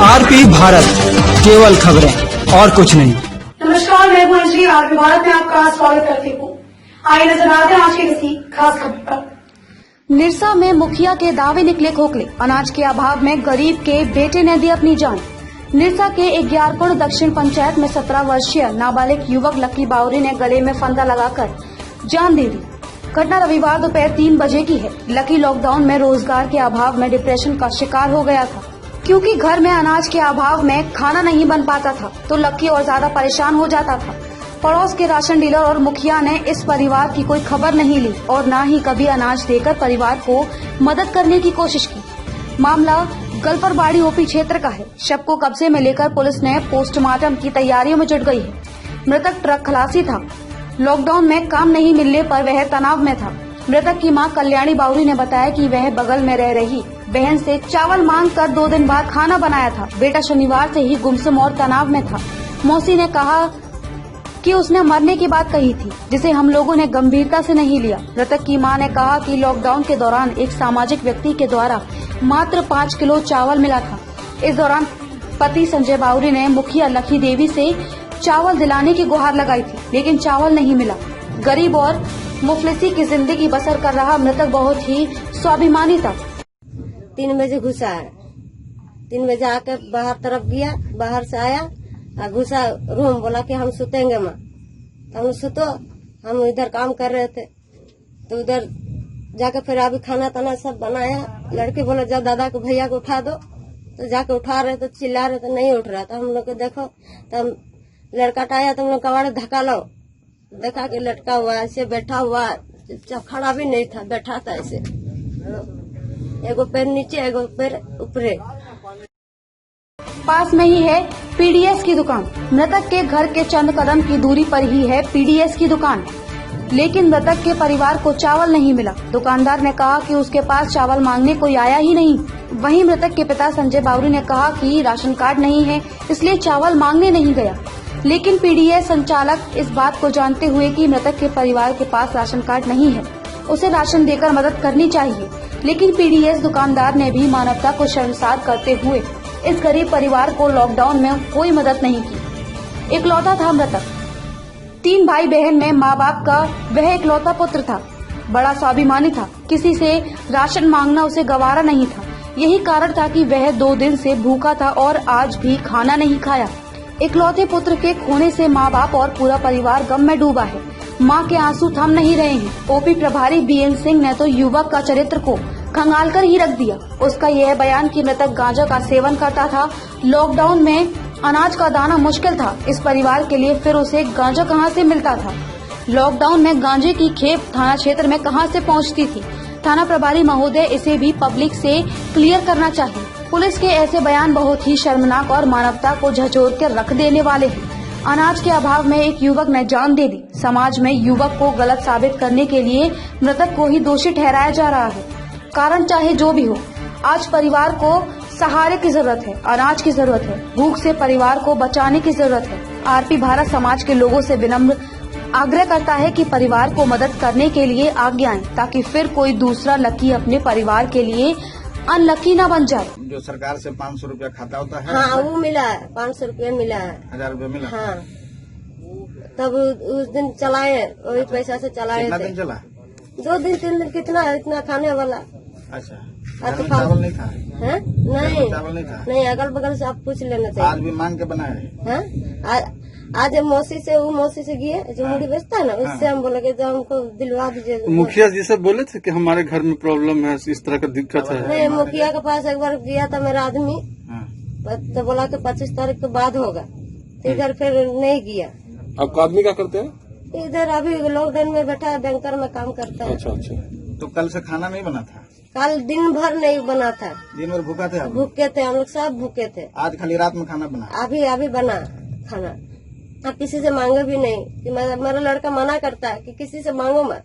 RP Bharat, केवल खबरें और कुछ नहीं। नमस्कार, मैं हूं अंजलि। आरपी भारत में आपका स्वागत करती हूँ। आइए नजर आते हैं आज की किसी खास खबर पर। निरसा में मुखिया के दावे निकले खोखले। अनाज के अभाव में गरीब के बेटे ने दी अपनी जान। निरसा के 11 दक्षिण पंचायत में 17 वर्षीय नाबालिग युवक लकी बावरी ने गले में फंदा लगाकर जान दे दी। घटना रविवार दोपहर 3 बजे की है। लकी लॉकडाउन में रोजगार के अभाव में डिप्रेशन का शिकार हो गया था, क्योंकि घर में अनाज के अभाव में खाना नहीं बन पाता था, तो लकी और ज्यादा परेशान हो जाता था। पड़ोस के राशन डीलर और मुखिया ने इस परिवार की कोई खबर नहीं ली और न ही कभी अनाज देकर परिवार को मदद करने की कोशिश की। मामला गलपरबाड़ी ओपी क्षेत्र का है। शव को कब्जे में लेकर पुलिस ने पोस्टमार्टम की तैयारियों में जुट गई है। मृतक ट्रक खलासी था। लॉकडाउन में काम नहीं मिलने पर वह तनाव में था। मृतक की मां कल्याणी बावरी ने बताया कि वह बगल में रह रही बहन से चावल मांग कर 2 दिन बाद खाना बनाया था। बेटा शनिवार से ही गुमसुम और तनाव में था। मौसी ने कहा कि उसने मरने की बात कही थी, जिसे हम लोगों ने गंभीरता से नहीं लिया। मृतक की मां ने कहा कि लॉकडाउन के दौरान एक सामाजिक व्यक्ति के द्वारा मात्र 5 किलो चावल मिला था। इस दौरान पति संजय बावरी ने मुखिया लकी देवी से चावल दिलाने की गुहार लगाई थी, लेकिन चावल नहीं मिला। गरीब और मुफलिसी की जिंदगी बसर कर रहा मृतक बहुत ही स्वाभिमानी था। 3 बजे घुसा है। 3 बजे आकर बाहर तरफ गया, बाहर से आया और घुसा रूम, बोला कि हम सुतेंगे माँ। हम सुतो, हम इधर काम कर रहे थे, तो उधर जाकर फिर अभी खाना ताना सब बनाया। लड़के बोले जा दादा को भैया को उठा दो, तो जाके उठा रहे तो चिल्ला रहे तो नहीं उठ रहा था। हम लोग को देखो तो लड़का टाया तो हम लोग कबाड़ धक्का लो, देखा कि लटका हुआ ऐसे बैठा हुआ, खड़ा भी नहीं था, बैठा था ऐसे, एगो पैर नीचे एगो पैर ऊपरे। पास में ही है पीडीएस की दुकान। मृतक के घर के चंद कदम की दूरी पर ही है पीडीएस की दुकान, लेकिन मृतक के परिवार को चावल नहीं मिला। दुकानदार ने कहा कि उसके पास चावल मांगने कोई आया ही नहीं। वहीं मृतक के पिता संजय बावरी ने कहा कि राशन कार्ड नहीं है, इसलिए चावल मांगने नहीं गया। लेकिन पीडीएस संचालक इस बात को जानते हुए कि मृतक के परिवार के पास राशन कार्ड नहीं है, उसे राशन देकर मदद करनी चाहिए। लेकिन पीडीएस दुकानदार ने भी मानवता को शर्मसार करते हुए इस गरीब परिवार को लॉकडाउन में कोई मदद नहीं की। इकलौता था मृतक। 3 भाई बहन में माँ बाप का वह इकलौता पुत्र था। बड़ा स्वाभिमानी था। किसी से राशन मांगना उसे गवारा नहीं था। यही कारण था कि वह 2 दिन से भूखा था और आज भी खाना नहीं खाया। इकलौते पुत्र के खोने से माँ बाप और पूरा परिवार गम में डूबा है। मां के आंसू थम नहीं रहे हैं। ओपी प्रभारी बीएन सिंह ने तो युवक का चरित्र को खंगाल कर ही रख दिया। उसका यह बयान कि मृतक गांजा का सेवन करता था, लॉकडाउन में अनाज का दाना मुश्किल था इस परिवार के लिए, फिर उसे गांजा कहां से मिलता था। लॉकडाउन में गांजे की खेप थाना क्षेत्र में कहां से पहुंचती थी। थाना प्रभारी महोदय इसे भी पब्लिक से क्लियर करना चाहिए। पुलिस के ऐसे बयान बहुत ही शर्मनाक और मानवता को झकझोर कर रख देने वाले हैं। अनाज के अभाव में एक युवक ने जान दे दी। समाज में युवक को गलत साबित करने के लिए मृतक को ही दोषी ठहराया जा रहा है। कारण चाहे जो भी हो, आज परिवार को सहारे की जरूरत है, अनाज की जरूरत है, भूख से परिवार को बचाने की जरूरत है। आरपी भारत समाज के लोगों से विनम्र आग्रह करता है कि परिवार को मदद करने के लिए आगे आएं, ताकि फिर कोई दूसरा लकी अपने परिवार के लिए अनलकी न बन जाए। जो सरकार से 500 रुपया खाता होता है, हाँ वो मिला है, 500 रुपया मिला है, 1000 रुपया मिला। हाँ, तब उस दिन चलाए, वही पैसा से चलाए। कितना दिन चला? 2 दिन 3 दिन, कितना इतना खाने वाला। अच्छा, तो चावल नहीं था? है? नहीं, चावल नहीं था। नहीं, अगल बगल से आप पूछ लेना चाहिए। आज भी मांग के बनाए हैं? आज मौसी से गए, जो मुड़ी बेचता है ना, उससे हम बोले कि जो हमको दिलवा दीजिए। मुखिया जी से बोले थे कि हमारे घर में प्रॉब्लम है, इस तरह का दिक्कत है। नहीं, मुखिया के पास एक बार गया था मेरा आदमी, तो बोला कि 25 तारीख के बाद होगा, तो इधर फिर नहीं गया। आपका आदमी क्या करते हैं? इधर अभी लॉकडाउन में बैठा है, बैंकर में काम करता है। अच्छा अच्छा। तो कल से खाना नहीं बना था? कल दिन भर नहीं बना था। दिन भर भूखा थे आप? भूखे थे हम लोग, सब भूखे थे। आज खाली रात में खाना बना? अभी बना खाना। अब किसी से मांगे भी नहीं, कि मेरा लड़का मना करता है कि किसी से मांगो मत।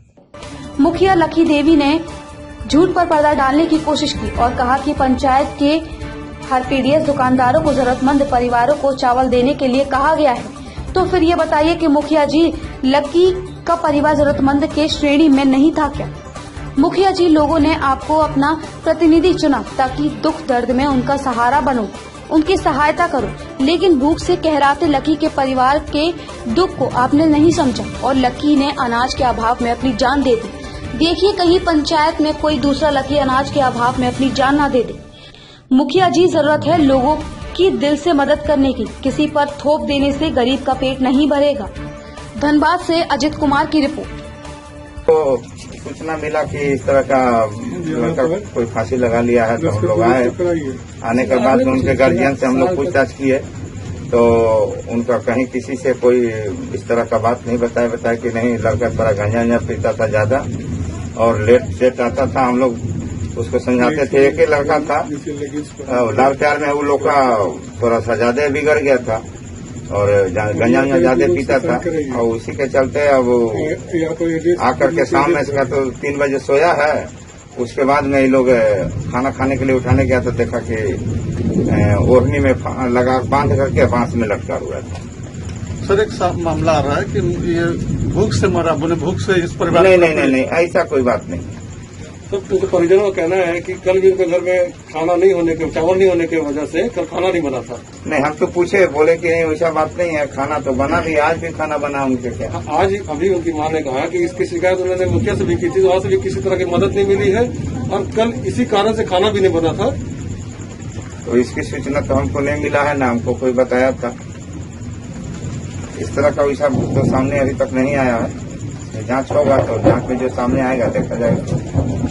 मुखिया लकी देवी ने झूठ पर पर्दा डालने की कोशिश की और कहा कि पंचायत के हर पीडीएस दुकानदारों को जरूरतमंद परिवारों को चावल देने के लिए कहा गया है। तो फिर ये बताइए कि मुखिया जी लकी का परिवार जरूरतमंद के श्रेणी में नहीं था क्या? मुखिया जी, लोगों ने आपको अपना प्रतिनिधि चुना ताकि दुख दर्द में उनका सहारा बनो, उनकी सहायता करो, लेकिन भूख से कहराते लकी के परिवार के दुख को आपने नहीं समझा और लकी ने अनाज के अभाव में अपनी जान दे दी। देखिए, कहीं पंचायत में कोई दूसरा लकी अनाज के अभाव में अपनी जान ना दे दे। मुखिया जी, जरूरत है लोगों की दिल से मदद करने की, किसी पर थोप देने से गरीब का पेट नहीं भरेगा। धनबाद से अजित कुमार की रिपोर्ट। तो सूचना मिला कि इस तरह का लड़का कोई फांसी लगा लिया है, तो हम लोग आए। आने के बाद में उनके गार्जियन से हम लोग पूछताछ किए, तो उनका कहीं किसी से कोई इस तरह का बात नहीं बताया कि नहीं, लड़का थोड़ा गांजा पीता था ज्यादा और लेट सेट आता था। हम लोग उसको समझाते थे। एक ही लड़का था, लाल प्यार में वो लोग का थोड़ा सा ज्यादा बिगड़ गया था और गंजा ज्यादा पीता था, और उसी के चलते अब आकर के शाम में इसका तो 3 बजे सोया है। उसके बाद में ये लोग खाना खाने के लिए उठाने गया तो देखा कि ओढ़नी में लगा बांध करके बांस में लटका हुआ था। सर, एक मामला आ रहा है कि ये भूख से मरा, बोले भूख से इस परिवार नहीं, ऐसा कोई बात नहीं। तो उनके परिजनों का कहना है कि कल भी उनके घर में खाना नहीं होने के, चावल नहीं होने की वजह से कल खाना नहीं बना था। नहीं, हम तो पूछे, बोले कि नहीं वैसा बात नहीं है, खाना तो बना भी, आज भी खाना बना उनके क्या। आज अभी उनकी मां ने कहा कि इसकी शिकायत उन्होंने मुखिया से भी की थी, वहां से भी किसी तरह की मदद नहीं मिली है और कल इसी कारण से खाना भी नहीं बना था। तो इसकी सूचना तो हमको नहीं मिला है, ना हमको कोई बताया था। इस तरह का वैसा तो सामने अभी तक नहीं आया है। जांच होगा तो जांच में जो सामने आएगा देखा जाएगा।